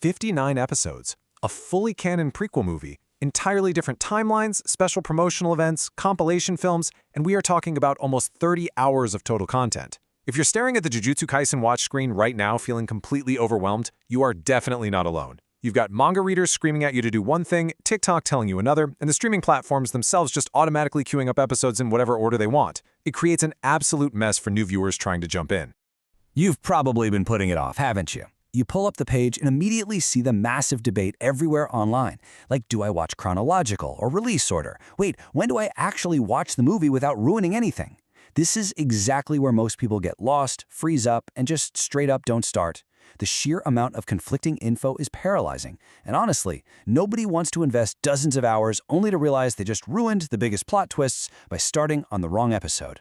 59 episodes, a fully canon prequel movie, entirely different timelines, special promotional events, compilation films, and we are talking about almost 30 hours of total content. If you're staring at the Jujutsu Kaisen watch screen right now feeling completely overwhelmed, you are definitely not alone. You've got manga readers screaming at you to do one thing, TikTok telling you another, and the streaming platforms themselves just automatically queuing up episodes in whatever order they want. It creates an absolute mess for new viewers trying to jump in. You've probably been putting it off, haven't you? You pull up the page and immediately see the massive debate everywhere online. Like, do I watch chronological or release order? Wait, when do I actually watch the movie without ruining anything? This is exactly where most people get lost, freeze up, and just straight up don't start. The sheer amount of conflicting info is paralyzing. And honestly, nobody wants to invest dozens of hours only to realize they just ruined the biggest plot twists by starting on the wrong episode.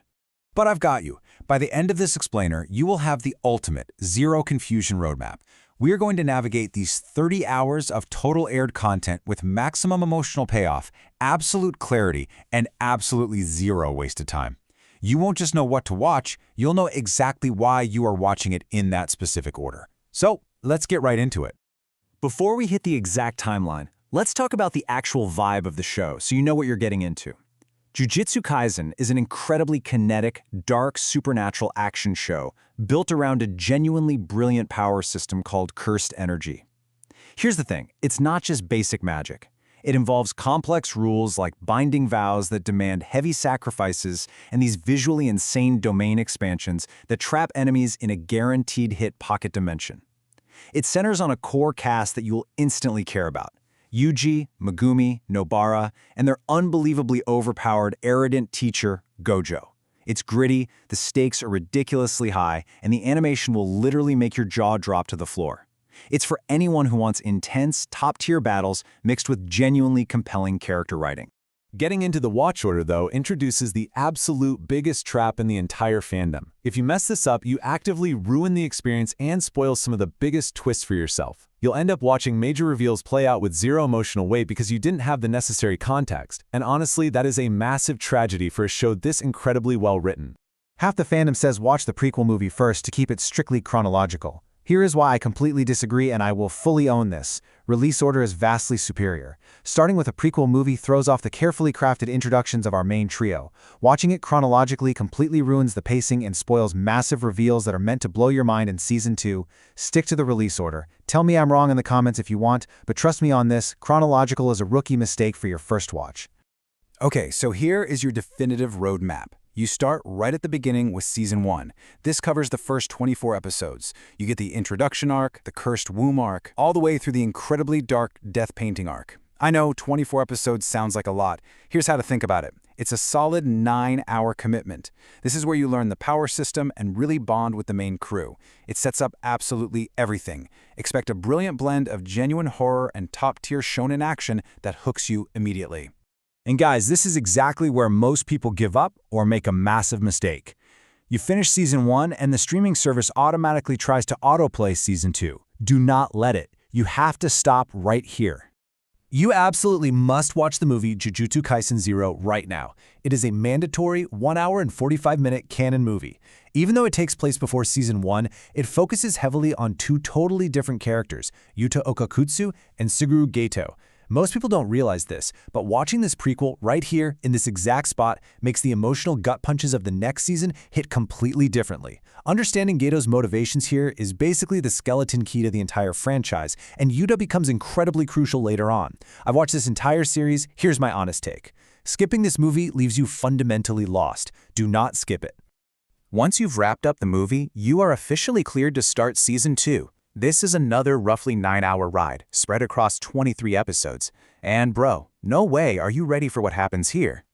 But I've got you. By the end of this explainer, you will have the ultimate zero confusion roadmap. We are going to navigate these 30 hours of total aired content with maximum emotional payoff, absolute clarity, and absolutely zero wasted time. You won't just know what to watch, you'll know exactly why you are watching it in that specific order. So, let's get right into it. Before we hit the exact timeline, let's talk about the actual vibe of the show so you know what you're getting into. Jujutsu Kaisen is an incredibly kinetic, dark, supernatural action show built around a genuinely brilliant power system called cursed energy. Here's the thing, it's not just basic magic. It involves complex rules like binding vows that demand heavy sacrifices and these visually insane domain expansions that trap enemies in a guaranteed hit pocket dimension. It centers on a core cast that you will instantly care about. Yuji, Megumi, Nobara, and their unbelievably overpowered, arrogant teacher, Gojo. It's gritty, the stakes are ridiculously high, and the animation will literally make your jaw drop to the floor. It's for anyone who wants intense, top-tier battles mixed with genuinely compelling character writing. Getting into the watch order, though, introduces the absolute biggest trap in the entire fandom. If you mess this up, you actively ruin the experience and spoil some of the biggest twists for yourself. You'll end up watching major reveals play out with zero emotional weight because you didn't have the necessary context. And honestly, that is a massive tragedy for a show this incredibly well written. Half the fandom says watch the prequel movie first to keep it strictly chronological. Here is why I completely disagree, and I will fully own this. Release order is vastly superior. Starting with a prequel movie throws off the carefully crafted introductions of our main trio. Watching it chronologically completely ruins the pacing and spoils massive reveals that are meant to blow your mind in Season 2. Stick to the release order. Tell me I'm wrong in the comments if you want, but trust me on this, chronological is a rookie mistake for your first watch. Okay, so here is your definitive roadmap. You start right at the beginning with Season 1. This covers the first 24 episodes. You get the introduction arc, the cursed womb arc, all the way through the incredibly dark death painting arc. I know 24 episodes sounds like a lot. Here's how to think about it. It's a solid 9-hour commitment. This is where you learn the power system and really bond with the main crew. It sets up absolutely everything. Expect a brilliant blend of genuine horror and top-tier shonen action that hooks you immediately. And guys, this is exactly where most people give up or make a massive mistake. You finish Season 1 and the streaming service automatically tries to autoplay Season 2. Do not let it. You have to stop right here. You absolutely must watch the movie Jujutsu Kaisen 0 right now. It is a mandatory 1 hour and 45-minute canon movie. Even though it takes place before Season 1, it focuses heavily on two totally different characters, Yuta Okkotsu and Suguru Gojo. Most people don't realize this, but watching this prequel right here in this exact spot makes the emotional gut punches of the next season hit completely differently. Understanding Gojo's motivations here is basically the skeleton key to the entire franchise, and Yuta becomes incredibly crucial later on. I've watched this entire series, here's my honest take. Skipping this movie leaves you fundamentally lost. Do not skip it. Once you've wrapped up the movie, you are officially cleared to start Season 2. This is another roughly 9-hour ride, spread across 23 episodes. And bro, no way are you ready for what happens here.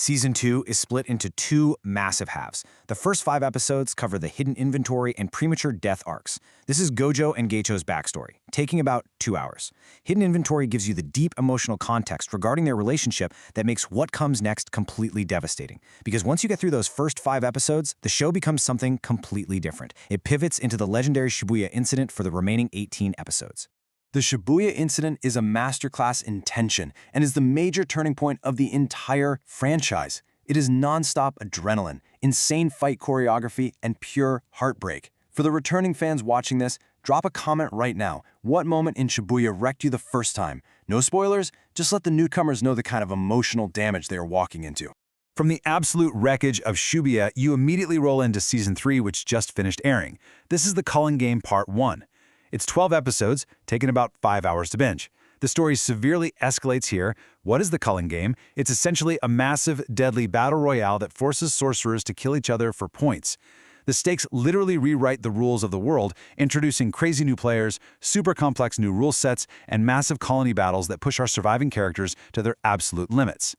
Season 2 is split into two massive halves. The first 5 episodes cover the hidden inventory and premature death arcs. This is Gojo and Gojo's backstory, taking about 2 hours. Hidden inventory gives you the deep emotional context regarding their relationship that makes what comes next completely devastating. Because once you get through those first 5 episodes, the show becomes something completely different. It pivots into the legendary Shibuya incident for the remaining 18 episodes. The Shibuya incident is a masterclass in tension and is the major turning point of the entire franchise. It is non-stop adrenaline, insane fight choreography, and pure heartbreak. For the returning fans watching this, drop a comment right now. What moment in Shibuya wrecked you the first time? No spoilers, just let the newcomers know the kind of emotional damage they are walking into. From the absolute wreckage of Shibuya, you immediately roll into Season 3, which just finished airing. This is the Culling Game Part 1. It's 12 episodes, taking about 5 hours to binge. The story severely escalates here. What is the Culling Game? It's essentially a massive, deadly battle royale that forces sorcerers to kill each other for points. The stakes literally rewrite the rules of the world, introducing crazy new players, super complex new rule sets, and massive colony battles that push our surviving characters to their absolute limits.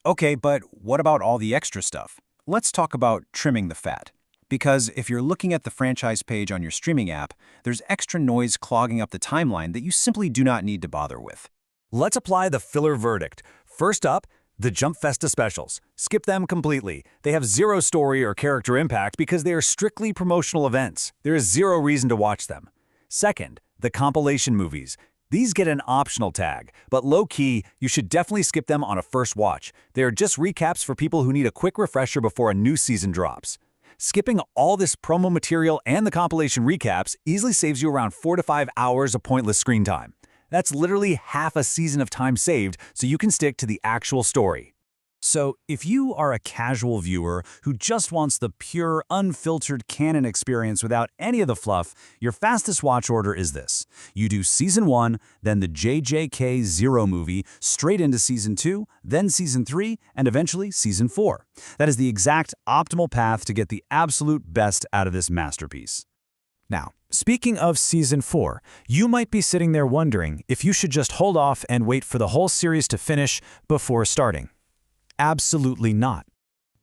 Okay, but what about all the extra stuff? Let's talk about trimming the fat. Because if you're looking at the franchise page on your streaming app, there's extra noise clogging up the timeline that you simply do not need to bother with. Let's apply the filler verdict. First up, the Jump Festa specials. Skip them completely. They have zero story or character impact because they are strictly promotional events. There is zero reason to watch them. Second, the compilation movies. These get an optional tag, but low-key, you should definitely skip them on a first watch. They are just recaps for people who need a quick refresher before a new season drops. Skipping all this promo material and the compilation recaps easily saves you around 4 to 5 hours of pointless screen time. That's literally half a season of time saved, so you can stick to the actual story. So, if you are a casual viewer who just wants the pure, unfiltered canon experience without any of the fluff, your fastest watch order is this. You do Season 1, then the JJK Zero movie, straight into Season 2, then Season 3, and eventually Season 4. That is the exact optimal path to get the absolute best out of this masterpiece. Now, speaking of Season 4, you might be sitting there wondering if you should just hold off and wait for the whole series to finish before starting. Absolutely not.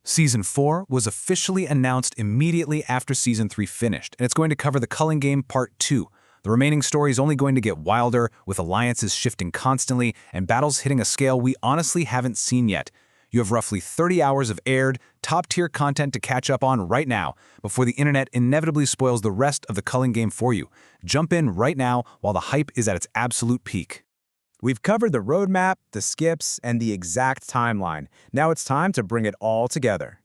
Season 4 was officially announced immediately after Season 3 finished, and it's going to cover the Culling Game Part 2. The remaining story is only going to get wilder, with alliances shifting constantly and battles hitting a scale we honestly haven't seen yet. You have roughly 30 hours of aired, top-tier content to catch up on right now, before the internet inevitably spoils the rest of the Culling Game for you. Jump in right now while the hype is at its absolute peak. We've covered the roadmap, the skips, and the exact timeline. Now it's time to bring it all together.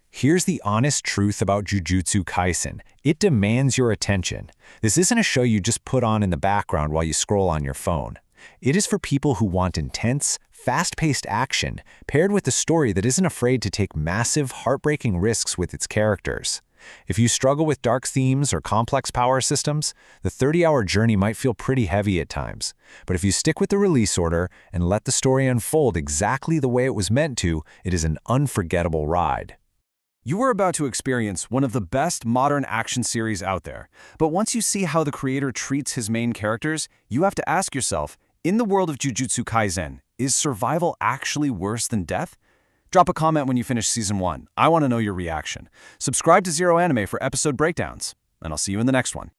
Here's the honest truth about Jujutsu Kaisen. It demands your attention. This isn't a show you just put on in the background while you scroll on your phone. It is for people who want intense, fast-paced action, paired with a story that isn't afraid to take massive, heartbreaking risks with its characters. If you struggle with dark themes or complex power systems, the 30-hour journey might feel pretty heavy at times. But if you stick with the release order and let the story unfold exactly the way it was meant to, it is an unforgettable ride. You are about to experience one of the best modern action series out there. But once you see how the creator treats his main characters, you have to ask yourself, in the world of Jujutsu Kaisen, is survival actually worse than death? Drop a comment when you finish Season 1. I want to know your reaction. Subscribe to Zero Anime for episode breakdowns, and I'll see you in the next one.